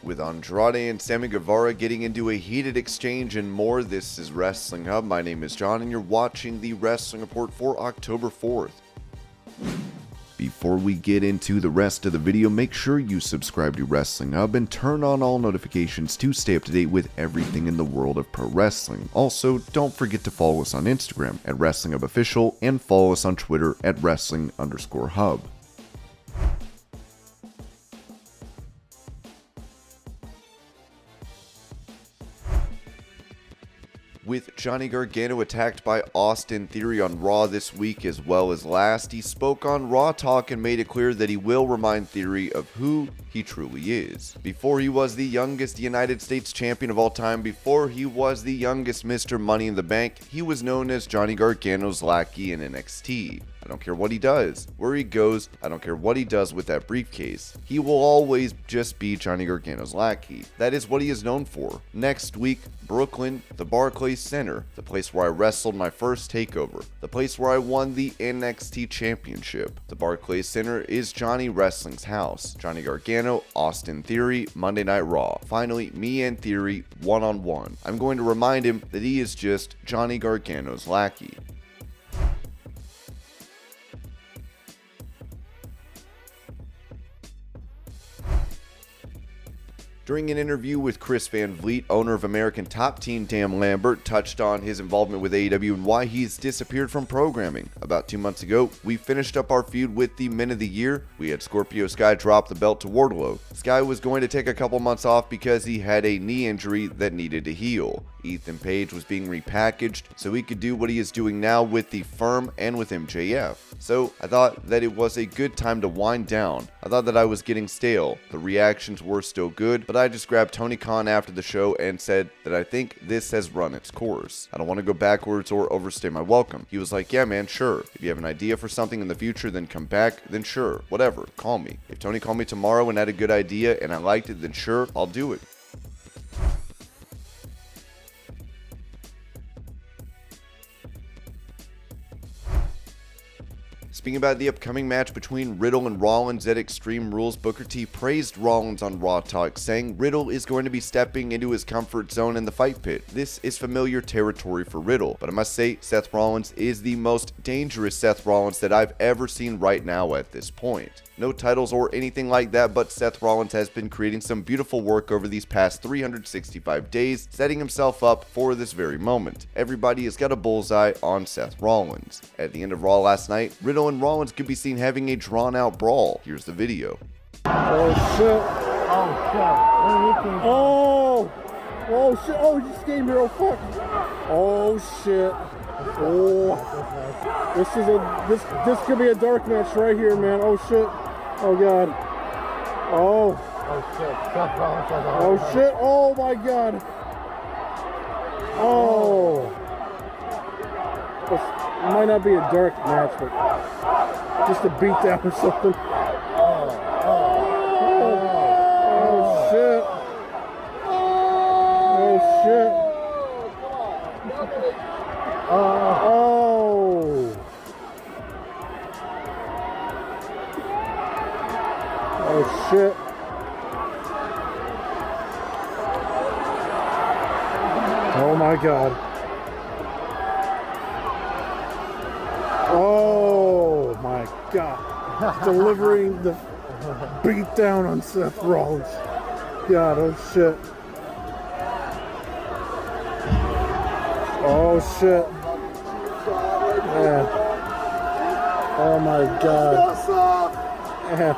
With Andrade and Sammy Guevara getting into a heated exchange and more, this is Wrestling Hub. My name is John and you're watching the Wrestling Report for October 4th. Before we get into the rest of the video, make sure you subscribe to Wrestling Hub and turn on all notifications to stay up to date with everything in the world of pro wrestling. Also, don't forget to follow us on Instagram at Wrestling Hub Official and follow us on Twitter at Wrestling_Hub. With Johnny Gargano attacked by Austin Theory on Raw this week as well as last, he spoke on Raw Talk and made it clear that he will remind Theory of who he truly is. Before he was the youngest United States champion of all time, before he was the youngest Mr. Money in the Bank, he was known as Johnny Gargano's lackey in NXT. I don't care what he does, where he goes, I don't care what he does with that briefcase. He will always just be Johnny Gargano's lackey. That is what he is known for. Next week, Brooklyn, the Barclays Center, the place where I wrestled my first takeover, the place where I won the NXT Championship. The Barclays Center is Johnny Wrestling's house. Johnny Gargano, Austin Theory, Monday Night Raw. Finally, me and Theory one-on-one. I'm going to remind him that he is just Johnny Gargano's lackey. During an interview with Chris Van Vliet, owner of American Top Team Dan Lambert touched on his involvement with AEW and why he's disappeared from programming. About 2 months ago, we finished up our feud with the Men of the Year. We had Scorpio Sky drop the belt to Wardlow. Sky was going to take a couple months off because he had a knee injury that needed to heal. Ethan Page was being repackaged so he could do what he is doing now with the Firm and with MJF. So I thought that it was a good time to wind down. I thought that I was getting stale. The reactions were still good, but I just grabbed Tony Khan after the show and said that I think this has run its course. I don't want to go backwards or overstay my welcome. He was like, yeah man, sure. If you have an idea for something in the future, then come back, then sure, whatever, call me. If Tony called me tomorrow and had a good idea and I liked it, then sure, I'll do it. Speaking about the upcoming match between Riddle and Rollins at Extreme Rules, Booker T praised Rollins on Raw Talk, saying Riddle is going to be stepping into his comfort zone in the fight pit. This is familiar territory for Riddle, but I must say Seth Rollins is the most dangerous Seth Rollins that I've ever seen right now at this point. No titles or anything like that, but Seth Rollins has been creating some beautiful work over these past 365 days, setting himself up for this very moment. Everybody has got a bullseye on Seth Rollins. At the end of Raw last night, Riddle and Rollins could be seen having a drawn-out brawl. Here's the video. Oh shit! Oh shit! Oh shit! Oh, he just came here! Oh fuck! Oh shit! Oh, this could be a dark match right here, man. Oh shit! Oh god! Oh! Oh shit! Seth Rollins has a Oh shit! Oh my god! Oh! It might not be a dark match, but just a beatdown or something. Oh shit! Oh shit! Oh! Oh shit! Oh my god! Oh my god! Delivering the beatdown on Seth Rollins. God, oh shit! Oh shit! Yeah. Oh my god. Yeah.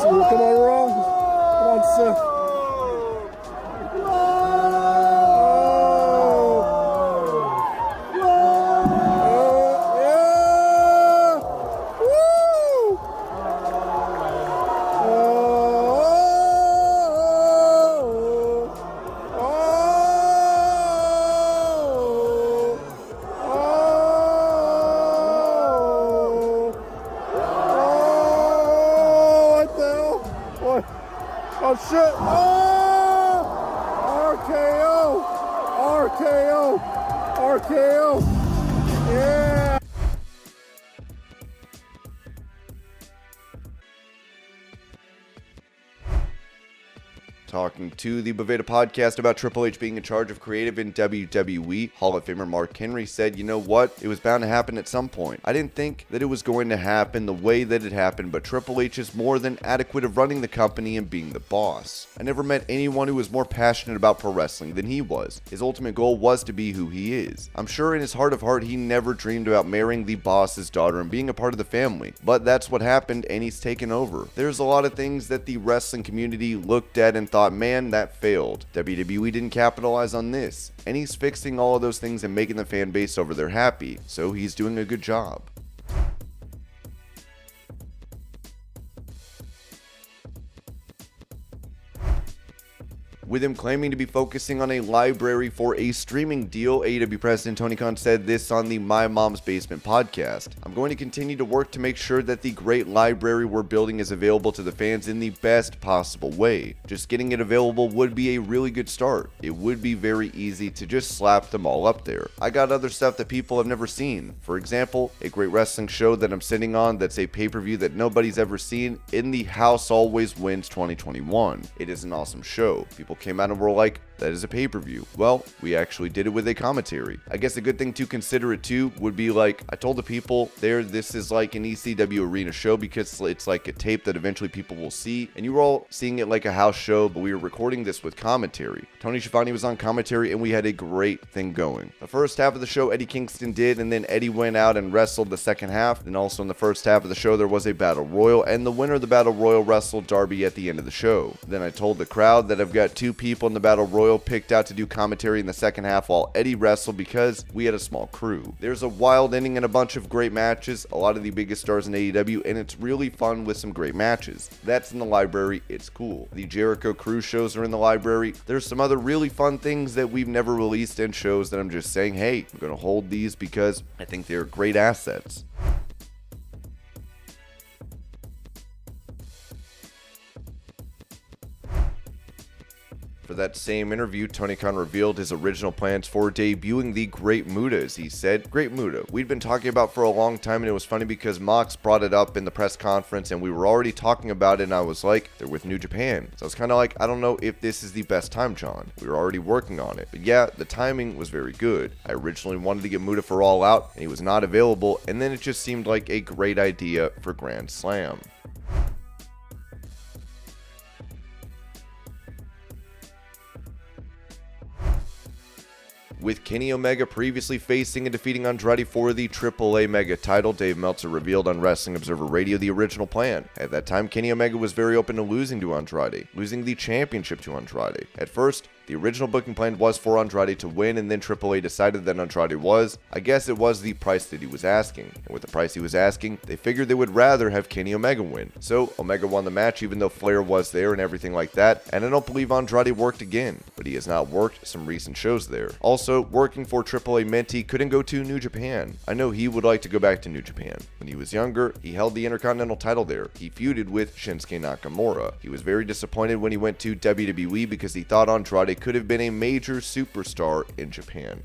Come on, Rollins. Come on, Seth. Oh shit! Oh! RKO! RKO! Yeah! Talking to the Boveda podcast about Triple H being in charge of creative in WWE, Hall of Famer Mark Henry said, "You know what? It was bound to happen at some point. I didn't think that it was going to happen the way that it happened, but Triple H is more than adequate of running the company and being the boss. I never met anyone who was more passionate about pro wrestling than he was. His ultimate goal was to be who he is. I'm sure in his heart of heart he never dreamed about marrying the boss's daughter and being a part of the family, but that's what happened and he's taken over. There's a lot of things that the wrestling community looked at and thought, man, that failed. WWE didn't capitalize on this, and he's fixing all of those things and making the fan base over there happy, so he's doing a good job." With him claiming to be focusing on a library for a streaming deal, AEW President Tony Khan said this on the My Mom's Basement podcast. "I'm going to continue to work to make sure that the great library we're building is available to the fans in the best possible way. Just getting it available would be a really good start. It would be very easy to just slap them all up there. I got other stuff that people have never seen. For example, a great wrestling show that I'm sitting on that's a pay-per-view that nobody's ever seen, In the House Always Wins 2021. It is an awesome show. People came out and were like, that is a pay-per-view. Well, we actually did it with a commentary. I guess a good thing to consider it too would be like, I told the people there this is like an ECW arena show because it's like a tape that eventually people will see, and you were all seeing it like a house show, but we were recording this with commentary. Tony Schiavone was on commentary and we had a great thing going. The first half of the show Eddie Kingston did, and then Eddie went out and wrestled the second half. Then also in the first half of the show there was a battle royal, and the winner of the battle royal wrestled Darby at the end of the show. Then I told the crowd that I've got two people in the battle royal picked out to do commentary in the second half while Eddie wrestled because we had a small crew. There's a wild ending and a bunch of great matches, a lot of the biggest stars in AEW, and it's really fun with some great matches. That's in the library, it's cool. The Jericho Crew shows are in the library. There's some other really fun things that we've never released in shows that I'm just saying, hey, I'm going to hold these because I think they're great assets." For that same interview, Tony Khan revealed his original plans for debuting the Great Muta, as he said. Great Muta, we'd been talking about for a long time, and it was funny because Mox brought it up in the press conference, and we were already talking about it, and I was like, they're with New Japan. So I was kind of like, I don't know if this is the best time, John. We were already working on it. But yeah, the timing was very good. I originally wanted to get Muta for All Out, and he was not available, and then it just seemed like a great idea for Grand Slam. With Kenny Omega previously facing and defeating Andrade for the AAA Mega title, Dave Meltzer revealed on Wrestling Observer Radio the original plan. At that time, Kenny Omega was very open to losing to Andrade, losing the championship to Andrade. At first, the original booking plan was for Andrade to win, and then AAA decided that Andrade was, I guess it was the price that he was asking. And with the price he was asking, they figured they would rather have Kenny Omega win. So Omega won the match even though Flair was there and everything like that, and I don't believe Andrade worked again, but he has not worked some recent shows there. Also, working for AAA meant he couldn't go to New Japan. I know he would like to go back to New Japan. When he was younger, he held the Intercontinental title there. He feuded with Shinsuke Nakamura. He was very disappointed when he went to WWE because he thought Andrade could have been a major superstar in Japan.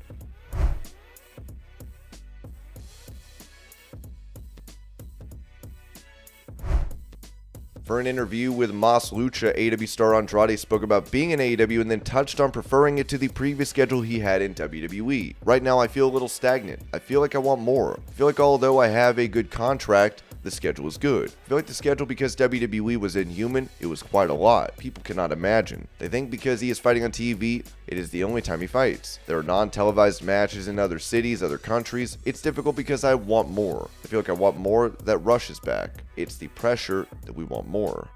For an interview with Mas Lucha, AEW star Andrade spoke about being in AEW and then touched on preferring it to the previous schedule he had in WWE. Right now I feel a little stagnant. I feel like I want more. I feel like although I have a good contract, the schedule is good. I feel like the schedule, because WWE was inhuman, it was quite a lot. People cannot imagine. They think because he is fighting on TV, it is the only time he fights. There are non-televised matches in other cities, other countries. It's difficult because I want more. I feel like I want more that rushes back. It's the pressure that we want more.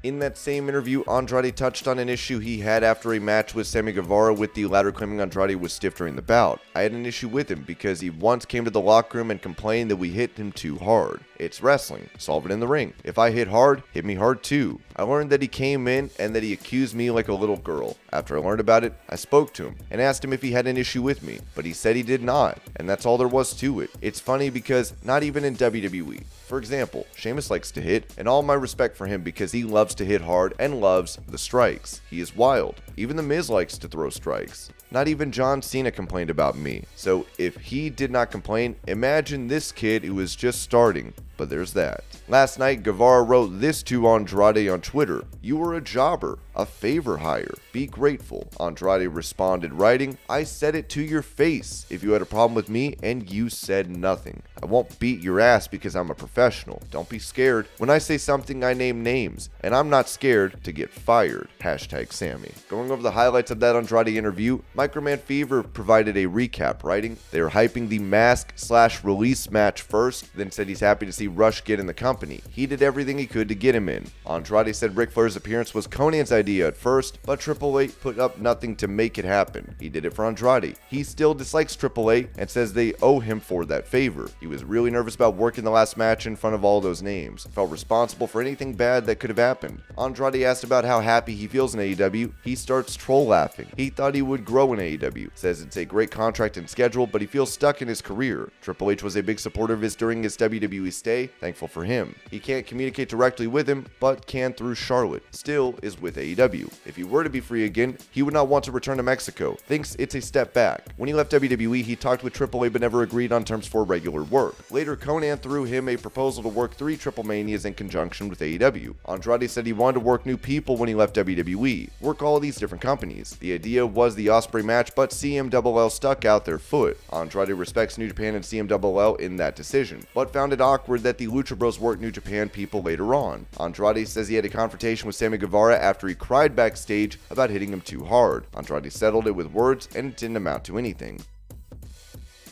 In that same interview, Andrade touched on an issue he had after a match with Sammy Guevara, with the latter claiming Andrade was stiff during the bout. I had an issue with him because he once came to the locker room and complained that we hit him too hard. It's wrestling. Solve it in the ring. If I hit hard, hit me hard too. I learned that he came in and that he accused me like a little girl. After I learned about it, I spoke to him and asked him if he had an issue with me, but he said he did not, and that's all there was to it. It's funny because not even in WWE. For example, Sheamus likes to hit, and all my respect for him because he loves to hit hard and loves the strikes. He is wild. Even The Miz likes to throw strikes. Not even John Cena complained about me. So if he did not complain, imagine this kid who is just starting. But there's that. Last night, Guevara wrote this to Andrade on Twitter: "You were a jobber, a favor hire. Be grateful." Andrade responded writing, "I said it to your face if you had a problem with me and you said nothing. I won't beat your ass because I'm a professional. Don't be scared. When I say something, I name names, and I'm not scared to get fired. Hashtag Sammy." Going over the highlights of that Andrade interview, Microman Fever provided a recap, writing, "They are hyping the mask/release match first, then said he's happy to see Rush get in the company. He did everything he could to get him in." Andrade said Ric Flair's appearance was Conan's idea at first, but Triple H put up nothing to make it happen. He did it for Andrade. He still dislikes Triple H and says they owe him for that favor. He was really nervous about working the last match in front of all those names. Felt responsible for anything bad that could have happened. Andrade asked about how happy he feels in AEW. He starts troll laughing. He thought he would grow in AEW. Says it's a great contract and schedule, but he feels stuck in his career. Triple H was a big supporter of his during his WWE stay. Thankful for him. He can't communicate directly with him, but can through Charlotte. Still is with AEW. If he were to be free again, he would not want to return to Mexico. Thinks it's a step back. When he left WWE, he talked with Triple H but never agreed on terms for regular work. Later, Conan threw him a proposal to work 3 Triple Manias in conjunction with AEW. Andrade said he wanted to work new people when he left WWE, work all these different companies. The idea was the Ospreay match, but CMLL stuck out their foot. Andrade respects New Japan and CMLL in that decision, but found it awkward that the Lucha Bros worked New Japan people later on. Andrade says he had a confrontation with Sammy Guevara after he cried backstage about hitting him too hard. Andrade settled it with words and it didn't amount to anything.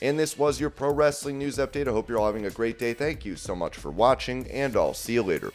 And this was your pro wrestling news update. I hope you're all having a great day. Thank you so much for watching, and I'll see you later.